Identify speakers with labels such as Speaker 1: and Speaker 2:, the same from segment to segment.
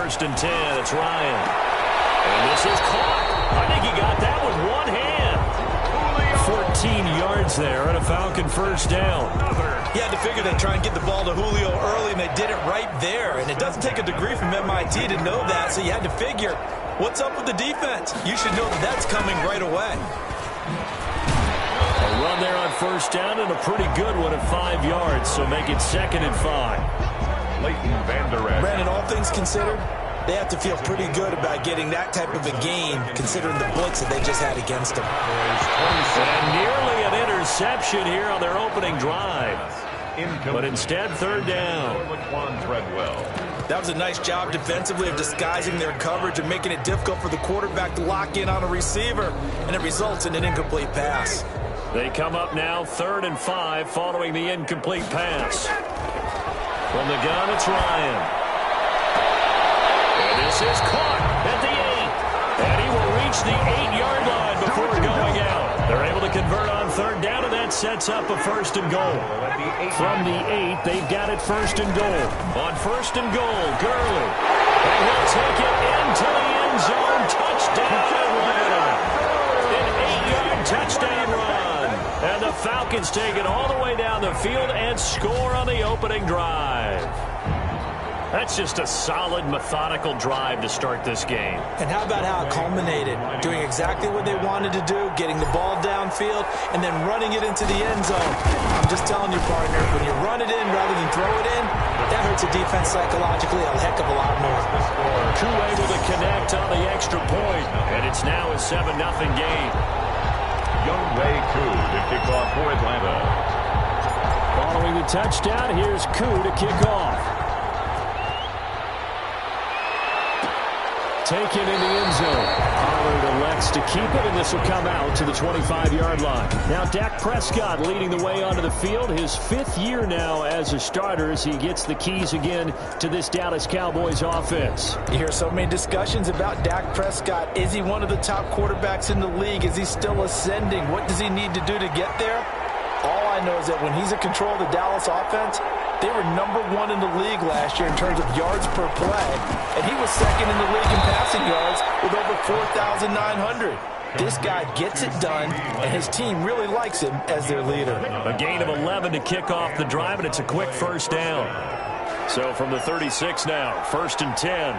Speaker 1: first and 10. It's Ryan. And this is caught. I think he got that with one hand. 14 yards there and a Falcon first down.
Speaker 2: He had to figure they'd try and get the ball to Julio early, and they did it right there. And it doesn't take a degree from MIT to know that, so you had to figure, what's up with the defense? You should know that that's coming right away.
Speaker 1: A run there on first down and a pretty good one at 5 yards, so make it 2nd and 5.
Speaker 2: Brandon, all things considered, they have to feel pretty good about getting that type of a game, considering the blitz that they just had against them.
Speaker 1: And nearly an interception here on their opening drive. But instead, 3rd down.
Speaker 2: That was a nice job defensively of disguising their coverage and making it difficult for the quarterback to lock in on a receiver, and it results in an incomplete pass.
Speaker 1: They come up now 3rd and 5 following the incomplete pass. From the gun, it's Ryan. And this is caught at the 8. And he will reach the 8-yard line before going out. They're able to convert on 3rd down, and that sets up a 1st and goal. From the 8, they've got it 1st and goal. On 1st and goal, Gurley. And he'll take it into the end zone. Touchdown. An 8-yard touchdown run. And the Falcons take it all the way down the field and score on the opening drive. That's just a solid, methodical drive to start this game.
Speaker 2: And how about how it culminated? Doing exactly what they wanted to do, getting the ball downfield, and then running it into the end zone. I'm just telling you, partner, when you run it in rather than throw it in, that hurts a defense psychologically a heck of a lot more.
Speaker 1: Koo able to connect on the extra point, and it's now a 7-0 game.
Speaker 3: Younghoe Koo to kick off for Atlanta.
Speaker 1: Following the touchdown, here's Koo to kick off. Taken in the end zone. Pollard elects to keep it, and this will come out to the 25-yard line. Now Dak Prescott leading the way onto the field. His 5th year now as a starter as he gets the keys again to this Dallas Cowboys offense.
Speaker 2: You hear so many discussions about Dak Prescott. Is he one of the top quarterbacks in the league? Is he still ascending? What does he need to do to get there? All I know is that when he's in control of the Dallas offense, they were #1 in the league last year in terms of yards per play, and he was 2nd in the league in passing yards with over 4,900. This guy gets it done, and his team really likes him as their leader.
Speaker 1: A gain of 11 to kick off the drive, and it's a quick 1st down. So from the 36 now, 1st and 10.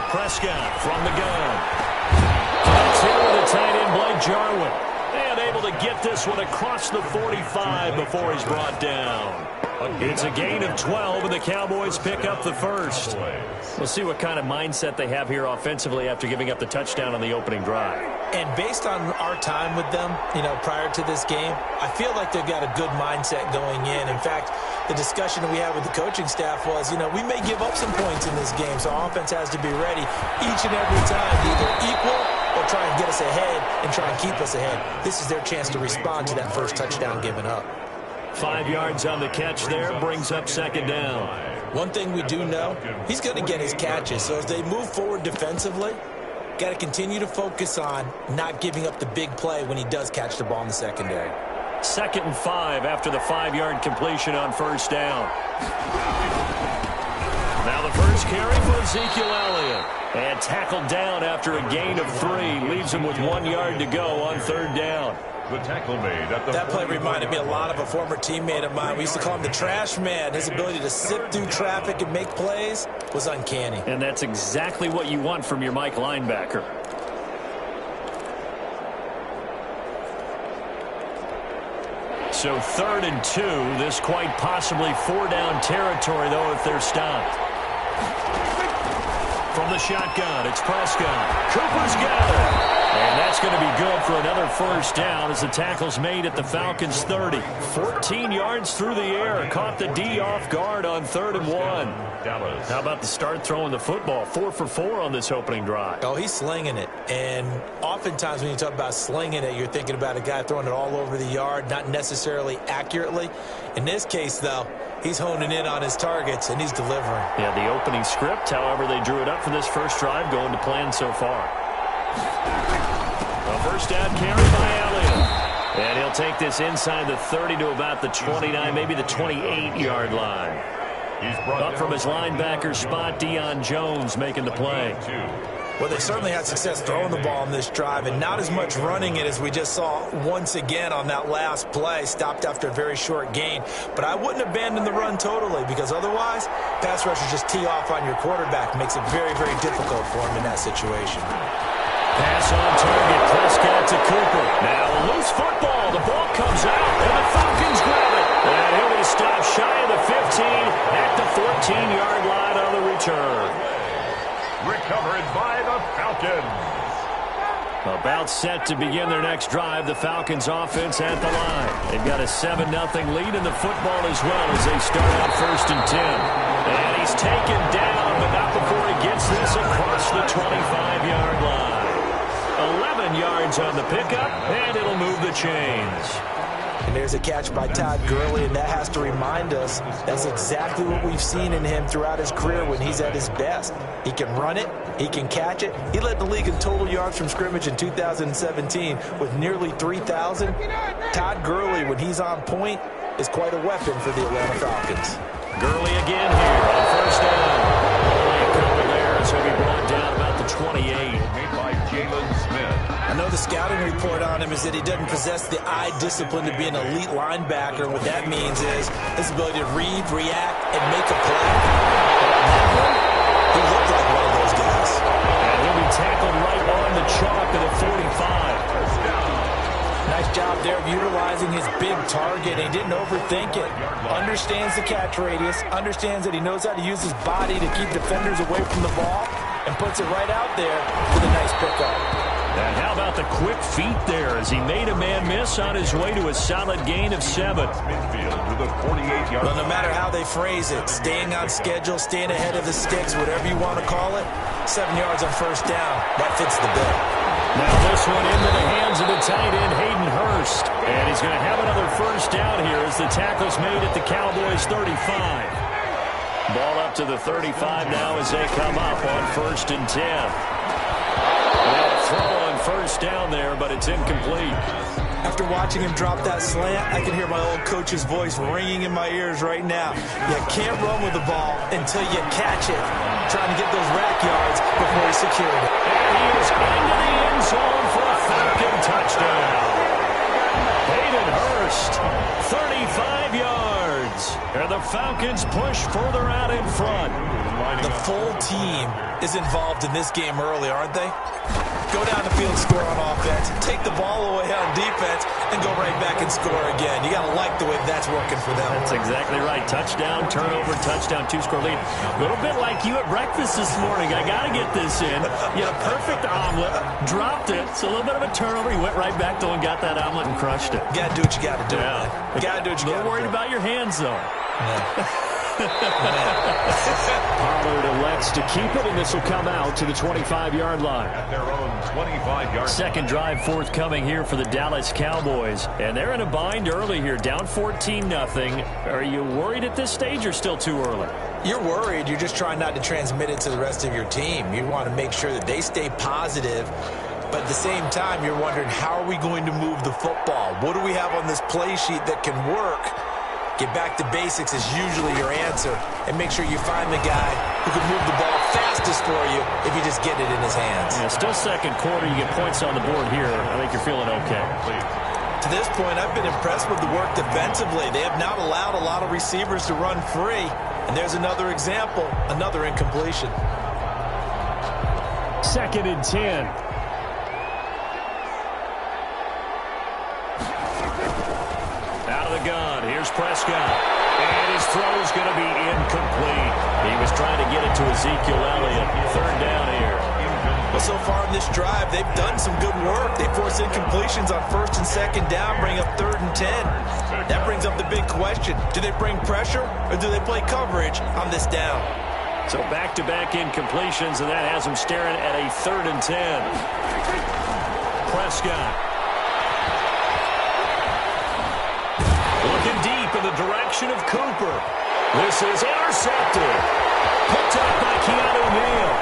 Speaker 1: Prescott from the gun. That's in with the tight end, Blake Jarwin. And able to get this one across the 45 before he's brought down. It's a gain of 12, and the Cowboys pick up the 1st. We'll see what kind of mindset they have here offensively after giving up the touchdown on the opening drive.
Speaker 2: And based on our time with them, prior to this game, I feel like they've got a good mindset going in. In fact, the discussion that we had with the coaching staff was, we may give up some points in this game, so our offense has to be ready each and every time to either equal or try and get us ahead and try and keep us ahead. This is their chance to respond to that first touchdown given up.
Speaker 1: 5 yards on the catch there, brings up 2nd down.
Speaker 2: One thing we do know, he's going to get his catches. So as they move forward defensively, got to continue to focus on not giving up the big play when he does catch the ball in the secondary.
Speaker 1: 2nd and 5 after the 5-yard completion on 1st down. Now the first carry for Ezekiel Elliott. And tackled down after a gain of 3. Leaves him with 1 yard to go on 3rd down.
Speaker 3: The tackle made at the
Speaker 2: that play reminded me a lot of a former teammate of mine. We used to call him the trash man. His ability to sift through traffic and make plays was uncanny.
Speaker 1: And that's exactly what you want from your Mike linebacker. So 3rd and 2. This quite possibly 4-down territory, though, if they're stopped. From the shotgun, it's Prescott. Cooper's got it. And that's going to be good for another 1st down as the tackle's made at the Falcons' 30. 14 yards through the air. Caught the D off guard on 3rd and 1. How about the start throwing the football? 4 for 4 on this opening drive.
Speaker 2: Oh, he's slinging it. And oftentimes when you talk about slinging it, you're thinking about a guy throwing it all over the yard, not necessarily accurately. In this case, though, he's honing in on his targets, and he's delivering.
Speaker 1: Yeah, the opening script, however, they drew it up for this first drive, going to plan so far. A 1st down carry by Elliott. And he'll take this inside the 30 to about the 29, maybe the 28-yard line. Up from his linebacker spot, Deion Jones making the play.
Speaker 2: Well, they certainly had success throwing the ball on this drive, and not as much running it as we just saw once again on that last play. Stopped after a very short gain. But I wouldn't abandon the run totally, because otherwise, pass rushers just tee off on your quarterback. Makes it very, very difficult for him in that situation.
Speaker 1: Pass on target, Prescott to Cooper. Now a loose football. The ball comes out, and the Falcons grab it. And he'll be stopped shy of the 15 at the 14-yard line on the return.
Speaker 3: Recovered by the Falcons.
Speaker 1: About set to begin their next drive. The Falcons offense at the line. They've got a 7-0 lead in the football as well as they start out 1st and 10. And he's taken down, but not before he gets this across the 25-yard line. 11 yards on the pickup, and it'll move the chains.
Speaker 2: And there's a catch by Todd Gurley, and that has to remind us that's exactly what we've seen in him throughout his career when he's at his best. He can run it. He can catch it. He led the league in total yards from scrimmage in 2017 with nearly 3,000. Todd Gurley, when he's on point, is quite a weapon for the Atlanta Falcons.
Speaker 1: Gurley again here on 1st down. Only a couple there, so he'll be brought down about the 28.
Speaker 3: Made by Jalen Smith.
Speaker 2: I know the scouting report on him is that he doesn't possess the eye discipline to be an elite linebacker. And what that means is his ability to read, react, and make a play. He looked like one of those guys.
Speaker 1: And he'll be tackled right on the chalk at the 45.
Speaker 2: Nice job there of utilizing his big target. He didn't overthink it. Understands the catch radius. Understands that he knows how to use his body to keep defenders away from the ball. And puts it right out there with a nice pickup.
Speaker 1: And how about the quick feet there as he made a man miss on his way to a solid gain of 7.
Speaker 3: Midfield to the 48-yard
Speaker 2: Well, no matter how they phrase it, staying on schedule, staying ahead of the sticks, whatever you want to call it, 7 yards on 1st down, that fits the bill.
Speaker 1: Now this one into the hands of the tight end, Hayden Hurst. And he's going to have another 1st down here as the tackle's made at the Cowboys' 35. Ball up to the 35 now as they come up on 1st and 10. Now a throw on 1st down there, but it's incomplete.
Speaker 2: After watching him drop that slant, I can hear my old coach's voice ringing in my ears right now. You can't run with the ball until you catch it. Trying to get those rack yards before he secured it.
Speaker 1: And he is into the end zone for a Falcon touchdown. Hayden Hurst, 35 yards. And the Falcons push further out in front.
Speaker 2: The full team is involved in this game early, aren't they? Go down the field, score on offense, take the ball away on defense, and go right back and score again. You got to like the way that's working for them.
Speaker 1: That's exactly right. Touchdown, turnover, touchdown, 2-score lead. A little bit like you at breakfast this morning. I got to get this in. You had a perfect omelet, dropped it. It's a little bit of a turnover. You went right back though and got that omelet and crushed it.
Speaker 2: You got to do what you got to do.
Speaker 1: Yeah.
Speaker 2: You got to do what you got to do.
Speaker 1: Not worried about your hands though.
Speaker 2: Yeah.
Speaker 1: Pollard elects to keep it, and this will come out to the 25-yard line.
Speaker 3: at their own 25-yard.
Speaker 1: Second drive forthcoming here for the Dallas Cowboys. And they're in a bind early here, down 14-0. Are you worried at this stage or still too early?
Speaker 2: You're worried. You're just trying not to transmit it to the rest of your team. You want to make sure that they stay positive. But at the same time, you're wondering, how are we going to move the football? What do we have on this play sheet that can work? Get back to basics is usually your answer. And make sure you find the guy who can move the ball fastest for you if you just get it in his hands.
Speaker 1: Yeah, still second quarter. You get points on the board here. I think you're feeling okay.
Speaker 2: To this point, I've been impressed with the work defensively. They have not allowed a lot of receivers to run free. And there's another example, another incompletion.
Speaker 1: 2nd and 10. Out of the gun, here's Prescott. And his throw's going to be incomplete. He was trying to get it to Ezekiel Elliott. 3rd down here.
Speaker 2: Well, so far in this drive, they've done some good work. They force incompletions on 1st and 2nd down, bring up 3rd and 10. That brings up the big question. Do they bring pressure or do they play coverage on this down?
Speaker 1: So back-to-back incompletions, and that has them staring at a 3rd and 10. Prescott. Looking deep in the direction of Cooper. This is intercepted. Picked up by Keanu Neal.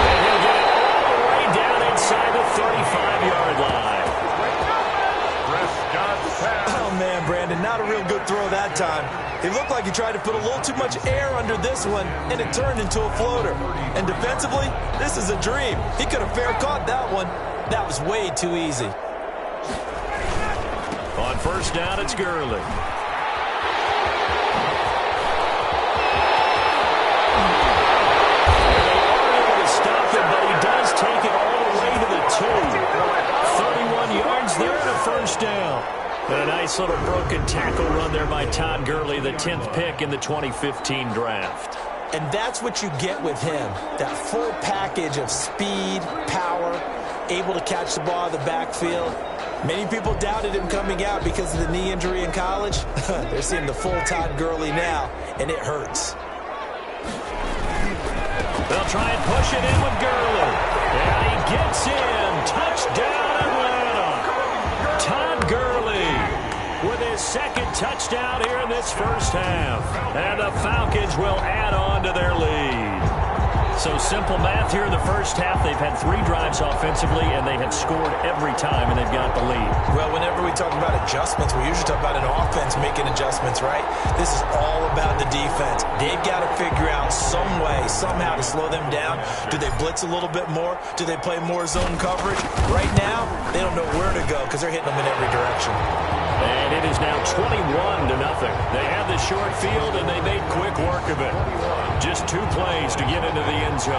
Speaker 1: And he'll get it all the way down inside the 35-yard line.
Speaker 3: Prescott's pass.
Speaker 2: Oh, man, Brandon, not a real good throw that time. He looked like he tried to put a little too much air under this one, and it turned into a floater. And defensively, this is a dream. He could have fair caught that one. That was way too easy.
Speaker 1: On first down, it's Gurley. Take it all the way to the 2. 31 yards there and a first down. And a nice little broken tackle run there by Todd Gurley, the 10th pick in the 2015 draft.
Speaker 2: And that's what you get with him, that full package of speed, power, able to catch the ball in the backfield. Many people doubted him coming out because of the knee injury in college. They're seeing the full Todd Gurley now, and it hurts.
Speaker 1: They'll try and push it in with Gurley. And he gets in. Touchdown, Atlanta. Todd Gurley with his second touchdown here in this first half. And the Falcons will add on to their lead. So simple math here in the first half. They've had 3 drives offensively, and they have scored every time, and they've got the lead.
Speaker 2: Well, whenever we talk about adjustments, we usually talk about an offense making adjustments, right? This is all about the defense. They've got to figure out some way, somehow to slow them down. Do they blitz a little bit more? Do they play more zone coverage? Right now, they don't know where to go because they're hitting them in every direction.
Speaker 1: And it is now 21-0. They had the short field, and they made quick work of it. Just 2 plays to get into the end zone.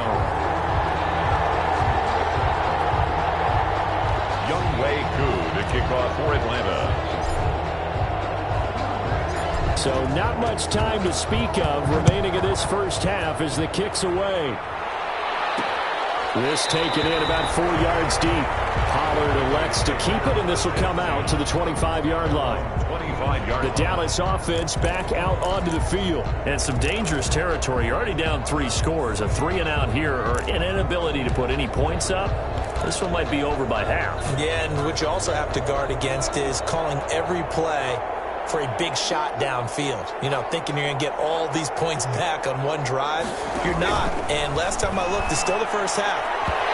Speaker 3: Younghoe Koo to kick off for Atlanta.
Speaker 1: So not much time to speak of remaining in this first half as the kick's away. This taken in about 4 yards deep. Pollard elects to keep it, and this will come out to the 25-yard line. The Dallas offense back out onto the field. And some dangerous territory. You're already down 3 scores. A 3-and-out here, or an inability to put any points up. This one might be over by half.
Speaker 2: Yeah, and what you also have to guard against is calling every play for a big shot downfield. You know, thinking you're going to get all these points back on one drive. You're not. And last time I looked, it's still the first half.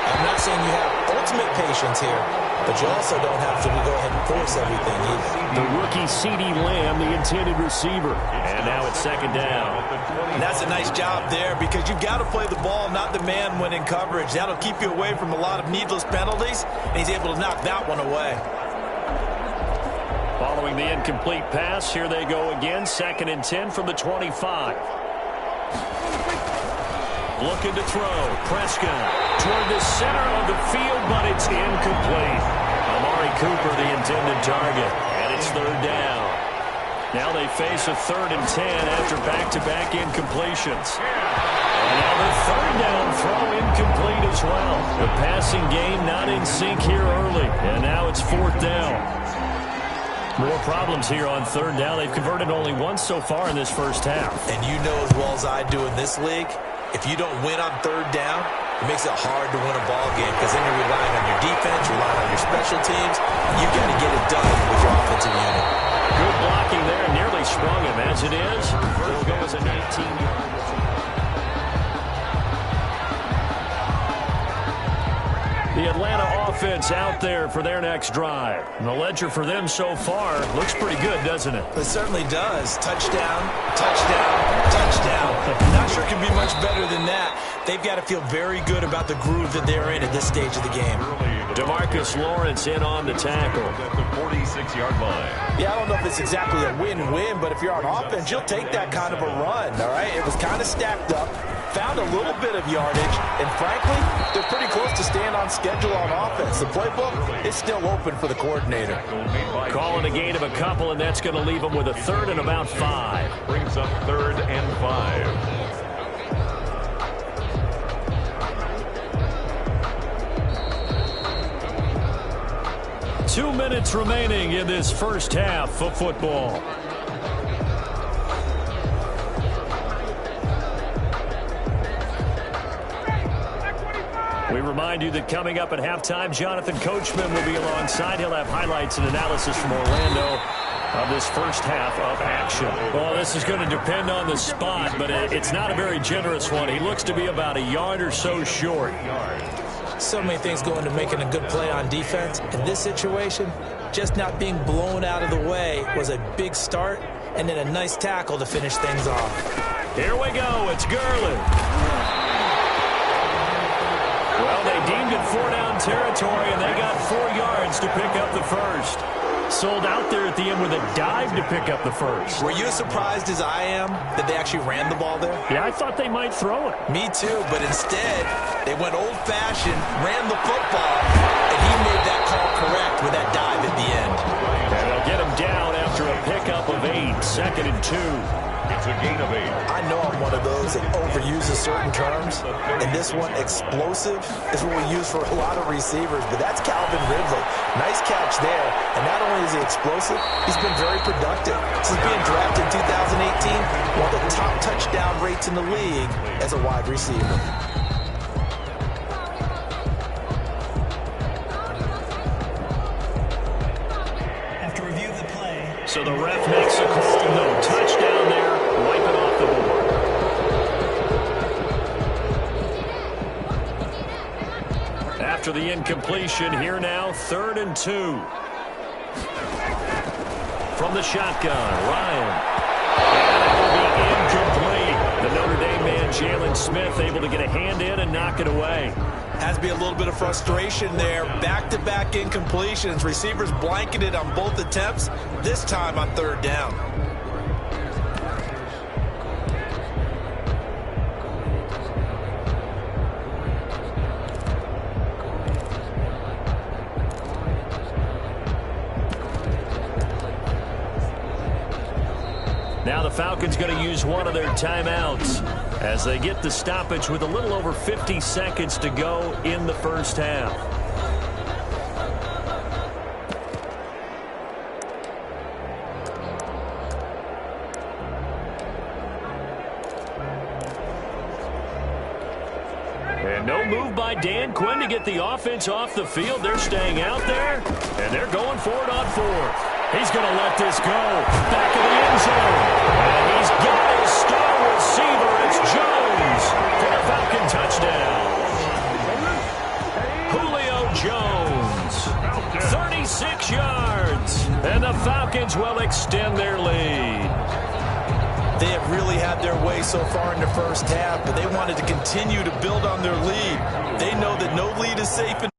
Speaker 2: I'm not saying you have ultimate patience here, but you also don't have to go ahead and force everything either.
Speaker 1: The rookie CeeDee Lamb, the intended receiver. And now it's second down.
Speaker 2: And that's a nice job there because you've got to play the ball, not the man when in coverage. That'll keep you away from a lot of needless penalties, and he's able to knock that one away.
Speaker 1: Following the incomplete pass, here they go again. 2nd and 10 from the 25. Looking to throw. Prescott toward the center of the field, but it's incomplete. Amari Cooper, the intended target, and it's 3rd down. Now they face a 3rd and 10 after back-to-back incompletions. And now the 3rd down throw incomplete as well. The passing game not in sync here early, and now it's 4th down. More problems here on 3rd down. They've converted only once so far in this first half.
Speaker 2: And you know as well as I do in this league, if you don't win on 3rd down, it makes it hard to win a ball game because then you're relying on your defense, you're relying on your special teams. You've got to get it done with your offensive unit.
Speaker 1: Good blocking there. Nearly sprung him as it is. It'll go as a 19-yard. The Atlanta offense out there for their next drive. And the ledger for them so far looks pretty good, doesn't it?
Speaker 2: It certainly does. Touchdown, touchdown, touchdown. Not sure it can be much better than that. They've got to feel very good about the groove that they're in at this stage of the game.
Speaker 1: DeMarcus Lawrence in on the tackle.
Speaker 3: At the 46-yard line.
Speaker 2: Yeah, I don't know if it's exactly a win-win, but if you're on offense, you'll take that kind of a run, all right? It was kind of stacked up, found a little bit of yardage, and frankly, they're pretty close to staying on schedule on offense. The playbook is still open for the coordinator.
Speaker 1: Calling a gain of a couple, and that's going to leave them with a 3rd and about 5.
Speaker 3: Brings up 3rd and 5.
Speaker 1: 2 minutes remaining in this first half of football. We remind you that coming up at halftime, Jonathan Coachman will be alongside. He'll have highlights and analysis from Orlando of this first half of action. Well, this is going to depend on the spot, but it's not a very generous one. He looks to be about a yard or so short.
Speaker 2: So many things go into making a good play on defense. In this situation, just not being blown out of the way was a big start, and then a nice tackle to finish things off.
Speaker 1: Here we go. It's Gurley. Well, they deemed it 4-down territory, and they got 4 yards to pick up the first. Sold out there at the end with a dive to pick up the first.
Speaker 2: Were you as surprised as I am that they actually ran the ball there?
Speaker 1: Yeah, I thought they might throw it.
Speaker 2: Me too, but instead, they went old-fashioned, ran the football, and he made that call correct with that dive at the end.
Speaker 1: And they'll get him down after a pickup of 8, 2nd and 2.
Speaker 3: It's a gain of 8.
Speaker 2: I know I'm one of those that overuses certain terms, and this one, explosive, is what we use for a lot of receivers, but that's Calvin Ridley. Nice catch there, and not only is he explosive, he's been very productive. Since being drafted in 2018, one of the top touchdown rates in the league as a wide receiver.
Speaker 4: After review of the play.
Speaker 1: So the ref makes a call. No touchdown there. Wipe it off the board. After the incompletion, here now, 3rd and 2. From the shotgun, Ryan. And it will be incomplete. The Notre Dame man, Jalen Smith, able to get a hand in and knock it away.
Speaker 2: Has to be a little bit of frustration there. Back-to-back incompletions. Receivers blanketed on both attempts, this time on 3rd down.
Speaker 1: Now the Falcons going to use one of their timeouts as they get the stoppage with a little over 50 seconds to go in the first half. And no move by Dan Quinn to get the offense off the field. They're staying out there, and they're going for it on 4th. He's going to let this go. Back of the end zone. And he's got his star receiver. It's Jones for a Falcon touchdown. Julio Jones. 36 yards. And the Falcons will extend their lead.
Speaker 2: They have really had their way so far in the first half, but they wanted to continue to build on their lead. They know that no lead is safe in